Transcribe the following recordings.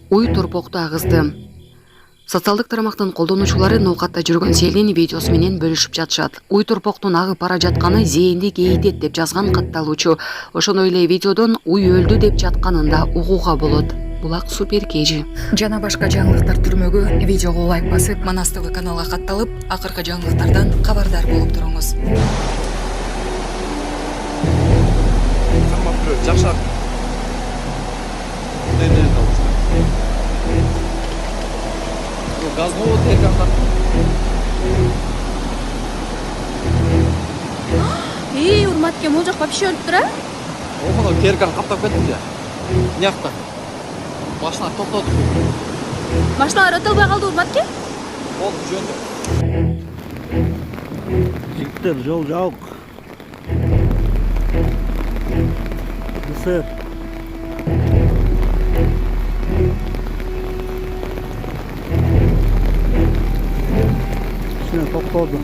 уй торпокту агызды. Социалдык тарамактын колдонуучулары ноокатта жүргөн селдин видеосу менен бөлүшүп жатышат. Уй торпоктун агып бара жатканы зээнди кейитет деп жазган катталуучу. Ошондой эле видеодон уй өлдү деп жатканын да угууга болот. Булак супер кежи. Жана башка жаңылыктар түрмөгү видеого лайк басып, Манас ТВ каналга катталып, акыркы жаңылыктардан кабардар болуп туруңуз. Жакшыраак. Gaz mı oldu tekrardan? Урматке могу жакка пишип тура? Оңоно керкан каптап кетти да. Някта. Машина токтоду. Машиналар өтө албай калды Урматке? Болду жөндү. Жигиттер, жол жабык. Сэр. Машина токтоду.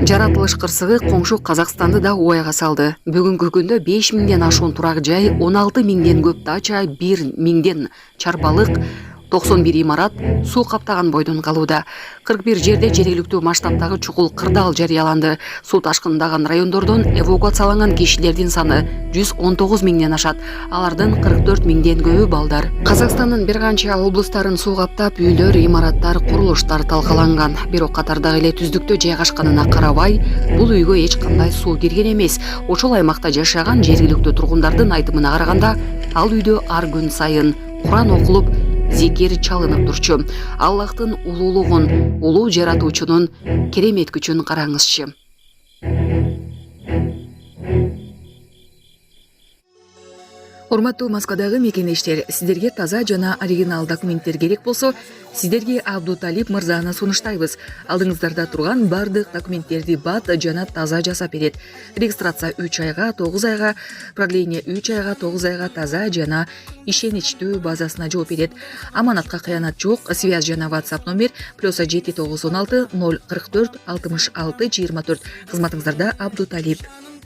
Жаратылыш кырсыгы коңшу Казакстанды да уайга салды. Бүгүнкү күндө 5000ден ашуун турак жай, 16 миңден көп дача, 1 миңден чарбалык, 91 имарат суу каптаган бойдон калууда. 41 жерде жергиликтүү масштабтагы чукул кырдаал жарыяланды. Суу ташкындаган райондордон эвакуацияланган кишилердин саны 119 миңден ашат. Алардын 44 миңден көбү балдар. Казакстандын бир канча облустарын суу каптап, үйлөр, имараттар, курулуштар талкаланган. Бирок катардагы эле түздүктө жайгашканына карабай, бул үйгө эч кандай суу кирген эмес. Ошол аймакта жашаган жергиликтүү тургундардын айтымына караганда, ал үйдө ар күн сайын Куран окулуп, зикир чалынып турчу. Аллахтын улуулугун, улуу жаратуучунун керемет күчүн караңызчы. Урматтуу Москвадагы мекендештер, сиздерге таза жана оригинал документтер керек болсо, сиздерге Абдуталип мырзаны сунуштайбыз. Алдыңыздарда турган бардык документтерди бат жана таза жасап берет. Регистрация 3 айга, 9 айга, продление 3 айга, 9 айга таза жана ишеничтүү базасына жооп берет. Аманатка кыянат жок. Связь жана WhatsApp номер +7916 044 66 24. Кызматыңыздарда Абдуталип.